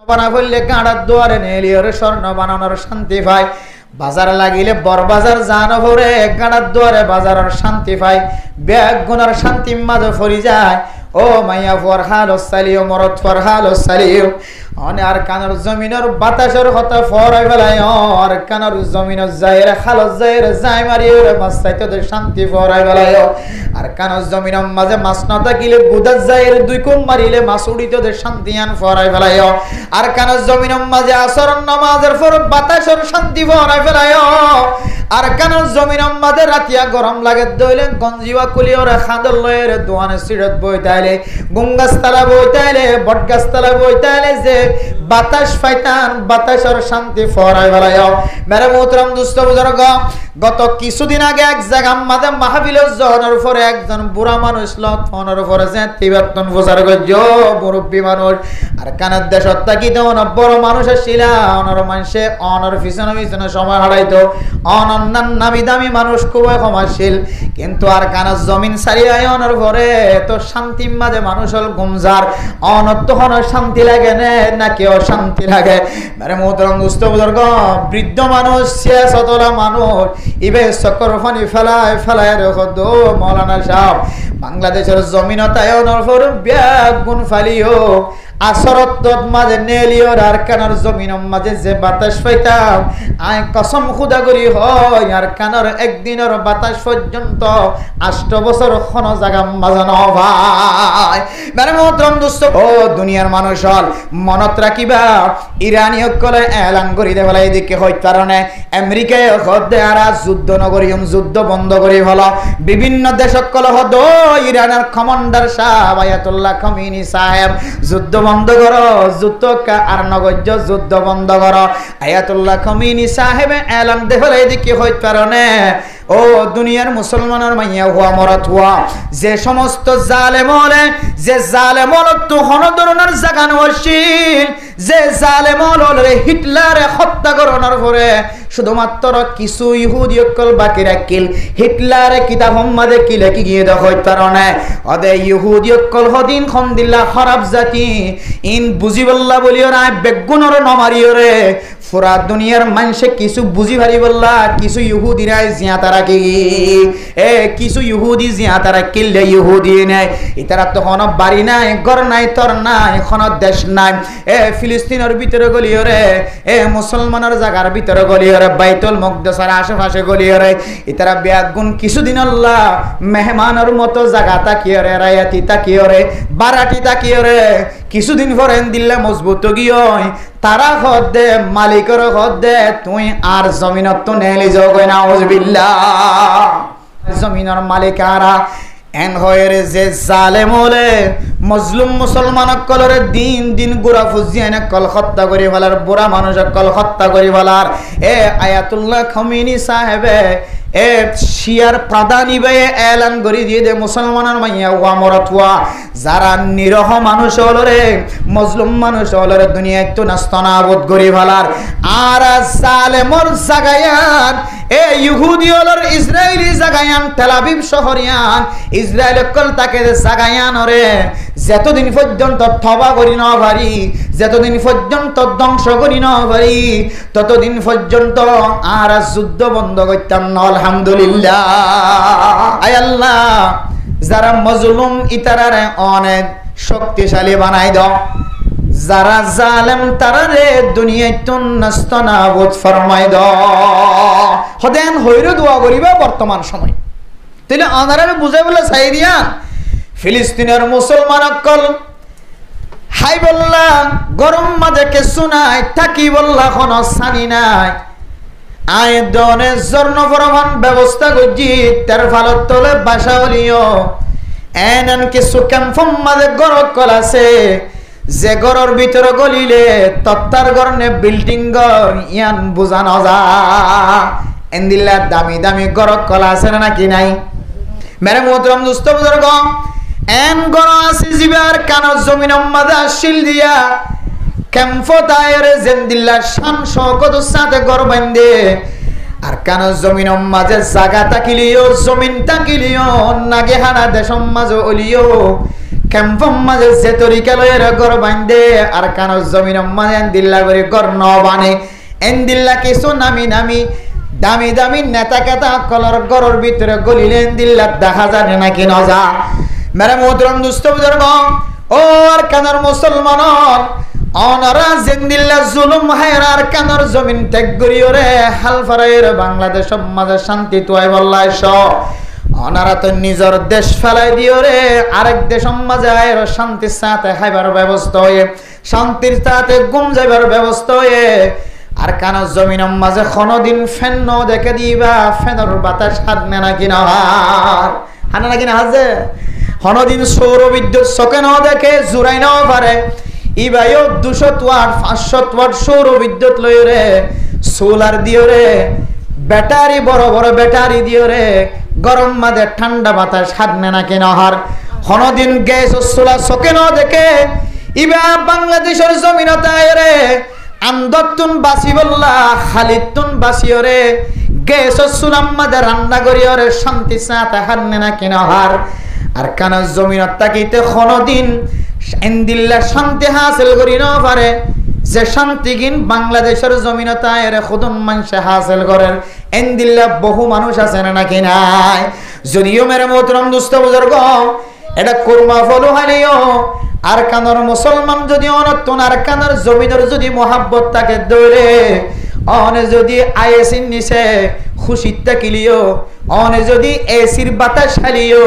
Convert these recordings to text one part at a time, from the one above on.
বানা ফেললে গাঁড়ার দুয়ারে নেলিওরে স্বর্ণ বানানোর শান্তি পায় বাজার লাগিলে বড় বাজার জানো ভরে গাঁড়ার দুয়ারে বাজারের শান্তি পায় ব্যাগ গুনার শান্তি মাঝে ফরি যায় ও মাইয়া ফরহাল সালিও মরদ ফরহাল সালিও অনে আর কানের জমিনের বাতাসের কথা ফরাই ফেলায় আর কানের জমিনের যাইরে খালত যাইরে যাই মারিয়ে মাছ চাইতে শান্তি ফরাই ফেলায় আর কানের জমিনের মাঝে মাছ না থাকিলে গুদার যাইরে দুই কুম মারিলে মাছ উড়িতে শান্তি আন ফরাই ফেলায় আর কানের জমিনের মাঝে আসর নামাজের পর বাতাসের শান্তি ফরাই ফেলায় আর কানের জমিনের মাঝে রাতিয়া গরম লাগে দইলে গঞ্জিবা কুলিওরে খাঁদর লয়ের দোয়ানে সিরত বইতাইলে গুঙ্গাসতলা বইতাইলে বটগাছতলা বইতাইলে যে বাতাস পাইতান বাতাসের শান্তি ফরাই ফেলায় মেরে মোহতরম দুস্থ বুজুর্গ গত কিছুদিন আগে এক জায়গা মাঝে মাহফিলের জহনের পরে একজন বুড়া মানুষ লথনের পরে যে তিবাত্তন প্রচার করছে মুরব্বী মানুষ আর কানের দেশত তাকিত অনেক বড় মানুষ ছিল অনর মানুষে অনর পিছনে পিছনে সময় হারাইতো অনন্যান নামি দামি মানুষ খুবই ক্ষমাশীল কিন্তু আর কানের জমিন সারিয়ে অনর পরে তো শান্তি মাঝে মানুষ হল গুমজার অনত্য শান্তি লাগে নাকি অশান্তি লাগে মেরে মোহতরম দুস্থ বুজুর্গ বৃদ্ধ মানুষ সিয়াসতলা মানুষ ইবে চক্কর ফানি ফেলায় ফেলায় রেখো দো মৌলানা সাহেব বাংলাদেশের জমিনতায় অনর ব্যাগ গুণ ফালিও আসরত মাঝে নেলিও আর কানার জমিনের মাঝে যে বাতাস পাইতাম আয় কসম খুদা করি হয় আর কানার একদিনের বাতাস পর্যন্ত 8 বছর কোন জায়গা বাজানো ভাই মানে মোহতরম দোস্ত ও দুনিয়ার মানুষ হল মনত রাখিবা ইরানি সকলে এলান করি দে বলে এদিকে হয় কারণে আমেরিকায় হদে আর যুদ্ধ নগরিয়ম যুদ্ধ বন্ধ করি ভালো বিভিন্ন দেশ সকল হদ ইরানের কমান্ডার সাহেব আয়াতুল্লাহ খামেনি সাহেব যুদ্ধ বন্ধ করো যুদ্ধ আর নগর্য যুদ্ধ বন্ধ করো আয়াতুল্লাহ খামেনি সাহেব এলান দে বলে এদিকে হয় কারণে ও দুনিয়ার মুসলমানের মাইয়া হুয়া মরাত হুয়া যে সমস্ত জালেম হলে যে জালেম হল তো কোন ধরনের জাগান ওয়াসিল যে জালেম হলে হিটলারে হত্যা করানোর পরে শুধুমাত্র কিছু ইহুদি অকল বাকি রাখিল হিটলারে কিতাব মাঝে কি লেখি গিয়ে দেখো কারণে অদে ইহুদি অকল হদিন খন্দিল্লা খারাপ জাতি ইন বুঝিবল্লা বলিও না বেগুনর নমারিও রে পুরা দুনিয়ার মানুষে কিছু বুঝি ভারি বললা কিছু ইহুদিরা জিয়াতা রাখি কিছু ইহুদি জিয়াতা রাখিলে ইহুদি নাই ইতারা তো কোনো বাড়ি নাই ঘর নাই তর নাই কোনো দেশ নাই ফিলিস্তিনের ভিতরে গলিও রে মুসলমানের জায়গার ভিতরে গলিও রে বাইতুল মুকদ্দাসের আশেপাশে গলিও রে ইতারা বেগুন কিছুদিন আল্লাহ মেহমানের মতো জায়গা তাকিও রে রায়াতি তাকিও রে বারাটি তাকিও রে কিছুদিন পরে দিল্লে মজবুত গিয়ে তারা হদ দে মালিকের হদ দে তুই আর জমিনত তো নেলি যোগ না উজবিল্লাহ জমিনের মালিকারা এন হয়ে যে জালেম হলে মজলুম মুসলমান কলরে দিন দিন গুড়া ফুজিয়ানে কল হত্যা করি ফেলার বুড়া মানুষ কল হত্যা করি ফেলার আয়াতুল্লাহ খামেনি সাহেবে শিয়ার প্রাধানী বেয়ে এলান করে দিয়ে দে মুসলমানের মাইয়া ওয়া মরাত ওয়া যারা নিরহ মানুষ হলো রে মজলুম মানুষ হলো রে দুনিয়ায় তো নাস্তানাবুদ করি ফেলার আর জালেমর জাগায়ান ইহুদি হলোর Israeli জাগায়ান Tel Aviv শহরিয়ান Israel call তাকে জাগায়ান রে যতদিন পর্যন্ত তওবা করি না পারি যতদিন পর্যন্ত ধ্বংস করি না পারি ততদিন পর্যন্ত আর যুদ্ধ বন্ধ করতাম না আলহামদুলিল্লাহ আয় আল্লাহ যারা মজলুম ইতারারে অনেক শক্তিশালী বানাই দাও যারা জালেম তারারে দুনিয়ায় তো নাস্তানাবুদ ফরমাই দাও হদেন হইরে দোয়া করিবা বর্তমান সময় তাহলে আনারে বুঝাই বলে চাই দিয়া ফিলিস্তিনের মুসলমান অকল হাই বললা গরম মাঝে কিছু নাই থাকি বললা কোনো সানি নাই আয় দনে জর্ণপরমান ব্যবস্থা করছি তার ফালত তলে বাসা হলিও এন কিছু ক্যাম্পম মাঝে গরক কল আছে যে গরর ভিতরে গলিলে তত্তার গরনে বিল্ডিং গর ইয়ান বুঝানো যা এন্দিল্লা দামি দামি গরক কল আছে নাকি নাই মেরে মোহতরম দুস্থ বুজুর্গ এন গণ আছে জিবার কানো জমিন মাঝে শিল দিয়া ক্যাম্পো দায়েরে জেন্দিল্লা শান শকত সাথে গর বান্ধে আর কানো জমিন মাঝে জায়গা তাকিলিও জমিন তাকিলিও নাগে হানা দেশম মাঝে অলিও ক্যাম্পম মাঝে যে তরিকা লয়ের ঘর বান্ধে আর কানোর জমিন মাঝে এন্দিল্লা করে ঘর ন বানে এন্দিল্লা কিছু নামি নামি দামি দামি নেতা কেতা কলর ঘরের ভিতরে গলিলে এন্দিল্লা দেখা যায় নাকি ন যা মেরে মোহতরম দুস্থ বুজুর্গ ও আর কানোর মুসলমান অনারা জেন্দিল্লা জুলুম হায়রার কানোর জমিন ত্যাগ করিও রে হাল ফারাইর বাংলাদেশ মাঝে শান্তি তুই বললাই স অনারা তো নিজের দেশ ফেলাই দিও রে আরেক দেশ মাঝে আয়ের শান্তির সাথে খাইবার ব্যবস্থা হয়ে শান্তির সাথে গুম যাইবার ব্যবস্থা হয়ে আর কানোর জমিন মাঝে কোনদিন ফ্যান ন দেখে দিবা ফ্যানের বাতাস হাত নে নাকি না হানা নাকি না হাজে কোনদিন সৌর বিদ্যুৎ চোখে ন দেখে জুড়াই নাও পারে ইবাইও 200 ওয়াট 500 ওয়াট সৌর বিদ্যুৎ লই রে সোলার দিও রে ব্যাটারি বড় বড় ব্যাটারি দিও রে গরম মাঝে ঠান্ডা বাতাস হাগনে না কেন হার কোনদিন গ্যাস চুলা চোখে ন দেখে ইবা বাংলাদেশের জমিনতায় রে আন্দতুন বাসি বললা খালিদতুন বাসিও রে গ্যাস চুলার মাঝে রান্না করিও রে শান্তি সাথে হাগনে না কেন হার আর কানার জমিনত তাকিতে কোনদিন এন্দিল্লা শান্তি হাসিল করি না পারে যে শান্তি কিন বাংলাদেশের জমিনতায় রে খুদুন মানুষ হাসিল করেন এন্দিল্লা বহু মানুষ আছে না নাকি নাই যদিও মেরে মোহতরম দুস্থ বুজুর্গ এটা কুরমা ফলু হালিও আর কানোর মুসলমান যদি অনতুন আর কানোর জমিনের যদি মোহাব্বত তাকে দৌড়ে অনে যদি আইএসির নিচে খুশি থাকিলিও অনে যদি এসির বাতাস হালিও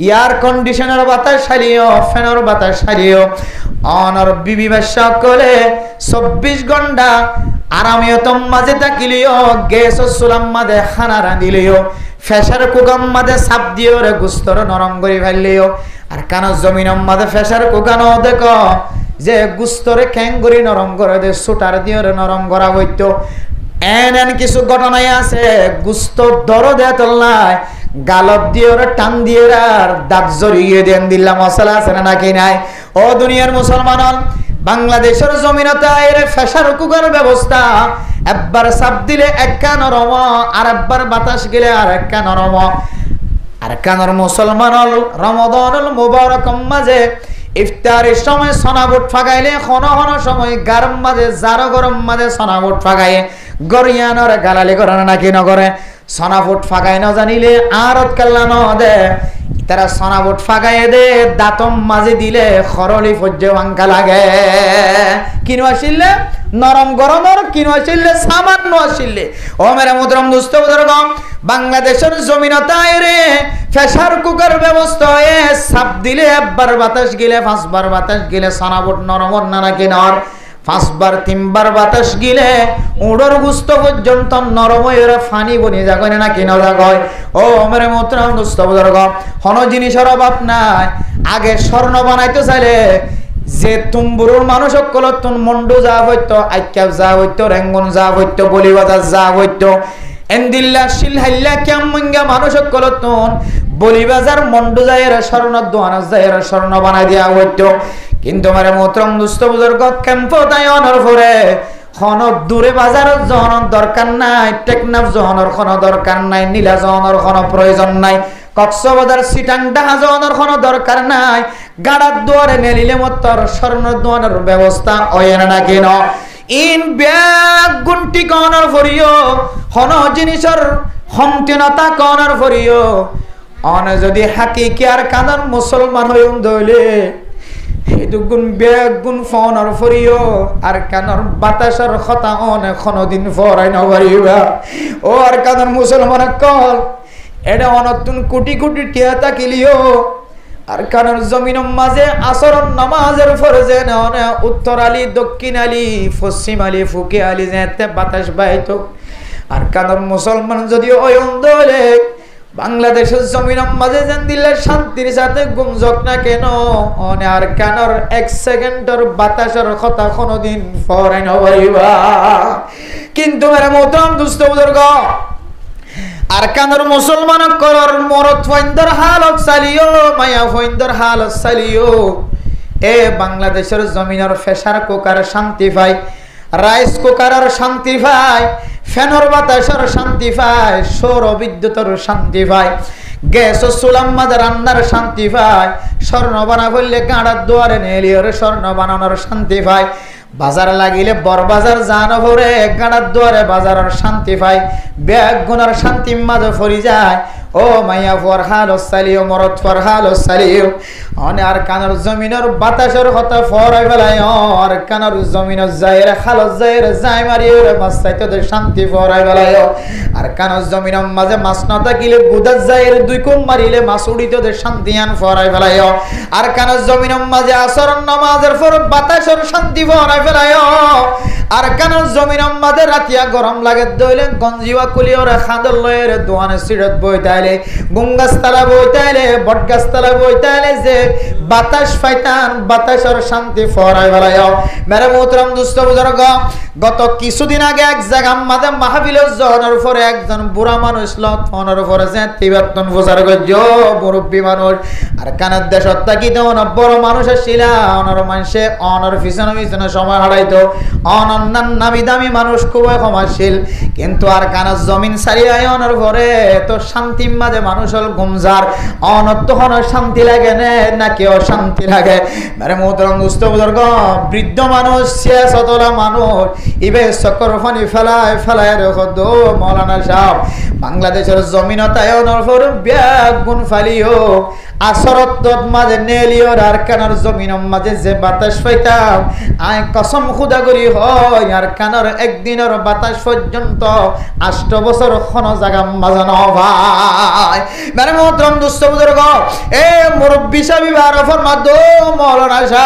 এয়ার কন্ডিশনার বাতাস হালিও ফ্যানের বাতাস হালিও অনর বিবি বাসা করে 24 ঘন্টা আরামিয়তম মাঝে থাকিলিও গ্যাস চুলাম মাঝে খানা রাঁধিলিও ফেসার কুকাম মাঝে চাপ দিও রে গুস্তর নরম করে ফেললিও আর কানো জমিনম মাঝে ফেসার কুকানো দেখো যে গুস্তরে ক্যাঙ্গুরি নরম করে দে সুটার দিও রে নরম করা হইতো এন কিছু ঘটনাই আছে গুস্ত দরদে তোলাই গালত দিয়ে ওরা টান দিয়ে আর দাঁত জড়িয়ে দেন দিল্লা মশলা আছে না নাকি নাই ও দুনিয়ার মুসলমান বাংলাদেশের জমিনতায় ফেসার কুকার ব্যবস্থা একবার চাপ দিলে একটা নরম আর একবার বাতাস গেলে আর একটা নরম আর কানোর মুসলমান রমদানুল মুবারক মাঝে ইফতারের সময় সোনাবুট ফাগাইলে কোনো কোনো সময় গরম মাঝে জারো গরম মাঝে সোনাবুট ফাগাইয়ে গরিয়ানোর গালালি করে নাকি নগরে সোনাবুট ফাগাই না জানিলে আর কাল্লা ন দে তারা সোনাবুট ফাগাই দে দাঁতম মাঝে দিলে খরলি ফজ্জ বাঙ্কা লাগে কিনো আসিলে নরম গরমর কিনো আসিলে সামান্য আসিলে ও মেরা মুদ্রম দুস্থ বুজুর্গ বাংলাদেশের জমিনতায় রে ফেসার কুকার ব্যবস্থা হয়ে চাপ দিলে একবার বাতাস গিলে 5 বার বাতাস গিলে সোনাবুট নরম না নাকি নর 5 বার 3 বার বাতাস গিলে উড়র গুস্ত পর্যন্ত নরম হয়ে ফানি বনি যাগয় না কি না যাগয় ও মেরে মোহতরম দুস্থ বুজুর্গ কোন জিনিসের অভাব নাই আগে স্বর্ণ বানাইতে চাইলে যে তুমবুরুর মানুষ কলতুন মন্ডু যা হইতো আইকাব যা হইতো রেঙ্গন যা হইতো বলিবাজার যা হইতো এন্দিল্লা শিলহাইল্লা কেমঙ্গা মানুষ কলতুন বলিবাজার মন্ডু যায়ের স্বর্ণ দোয়ানা যায়ের স্বর্ণ বানাই দেওয়া হইতো কিন্তু মারে মোহতরম দুস্থ বুজুর্গ ক্যাম্প তাই অনর করে কোন দূরে বাজার জহনের দরকার নাই টেকনাফ জহনের কোনো দরকার নাই নীলা জহনের কোনো প্রয়োজন নাই কক্সবাজার সিটাং ডাহা জহনের কোনো দরকার নাই গাড়ার দুয়ারে নেলিলে মতর স্বর্ণ দোয়ানের ব্যবস্থা হয় না কেন ইন ব্যাগ গুন্টি কনর ফরিও হন জিনিসের হমতিনতা কনর ফরিও অনে যদি হাকিকি আর কানার মুসলমান হইম দইলে হেতুগুন ব্যাগ গুণ ফোনর ফরিও আর কানার বাতাসের কথা অনে কোনদিন ফরাই নবারিবা ও আর কানার মুসলমান কল এটা অনতুন কোটি কোটি টিয়া তাকিলিও আর কানার জমিনের মাঝে আসরন নামাজের ফরজে ননে উত্তর আলী দক্ষিণ আলী পশ্চিম আলী ফুকে আলী যেতে বাতাস বাইতো আর কানার মুসলমান যদি ওই অন্দলে বাংলাদেশের জমিনের মাঝে যেন দিলে শান্তির সাথে গুমজক না কেন অনে আর কানার 1 সেকেন্ডের বাতাসের কথা কোনদিন ফরাই নবারিবা কিন্তু মেরে মোহতরম দুস্থ বুজুর্গ আর কানোর মুসলমান করর মরত ফইন্দর হালত চালিও মায়া ফইন্দর হালত চালিও এ বাংলাদেশের জমিনের ফেসার কুকার শান্তি পায় রাইস কুকারের শান্তি পায় ফ্যানের বাতাসের শান্তি পায় সৌর বিদ্যুতের শান্তি পায় গ্যাস ও চুলার মাঝে রান্নার শান্তি পায়, স্বর্ণ বানা ফেললে গাঁড়ার দুয়ারে নেলিওরে স্বর্ণ বানানোর শান্তি পায়, বাজার লাগিলে বড় বাজার জানো ভরে গাঁড়ার দুয়ারে বাজারের শান্তি পায়, ব্যাগ গুনার শান্তি মাঝে ফরি যায়। ও মাইয়া ফরহাল সালিও মরদ ফরহাল সালিও অনে আর কানার জমিনের বাতাসের কথা ফরাই ফেলায়, আর কানার জমিনের যাইরে খালত যাইরে যাই মারিয়ে মাছ চাইতে শান্তি ফরাই ফেলায়, আর কানার জমিনের মাঝে মাছ না থাকিলে গুদার যাইরে দুই কুম মারিলে মাছ উড়িতে শান্তি আন ফরাই ফেলায়, আর কানার জমিনের মাঝে আসর নামাজের পর বাতাসের শান্তি ফরাই ফেলায়, আর কানার জমিনের মাঝে রাতিয়া গরম লাগে দইলে গঞ্জিওয়া কুলিওরে খাদর লয়ের দোয়ানে সিরত বইতাইলে গুঙ্গাস তালা বইতাইলে বটগাছ তালা বইতাইলে যে বাতাস পাইতান বাতাসের শান্তি ফরাই ফেলায়। মেরে মোহতরম দুস্থ বুজুর্গ, গত কিছুদিন আগে এক জায়গা আমাদের মাহফিল জনের পরে একজন বুড়া মানুষ লথনের পরে যে তিবাত্তন প্রচার করছ মুরব্বী মানুষ, আর কানের দেশত থাকি তো বড় মানুষ আসছিল অনার মানুষে অনার পিছনে পিছনে সময় হারাইতো, অনন্যান নামি দামি মানুষ খুবই ক্ষমাশীল, কিন্তু আর কানের জমিন সারিয়ে অনার পরে তো শান্তি মাঝে মানুষ হল গুমজার অনত্য শান্তি লাগে না কেউ শান্তি লাগে। মেরে মোহতরম দুস্থ বুজুর্গ, বৃদ্ধ মানুষ সিয়াসতলা মানুষ ইবে চক্কর ফানি ফেলায় ফেলায় রেখো দো মৌলানা সাহেব বাংলাদেশের জমিন তায়নের পর ব্যাগ গুণ ফালিও আসরত মাঝে নেলিও আর কানার জমিনের মাঝে যে বাতাস পাইতাম আয় কসম খুদা করি হয় আর কানার একদিনের বাতাস পর্যন্ত 8 বছর কোন জায়গা বাজানো ভাই। মেরে মোহতরম দুস্থ বুজুর্গ, এ মুরব্বি সাহেব আর ফরমাদ মৌলানা সাহেব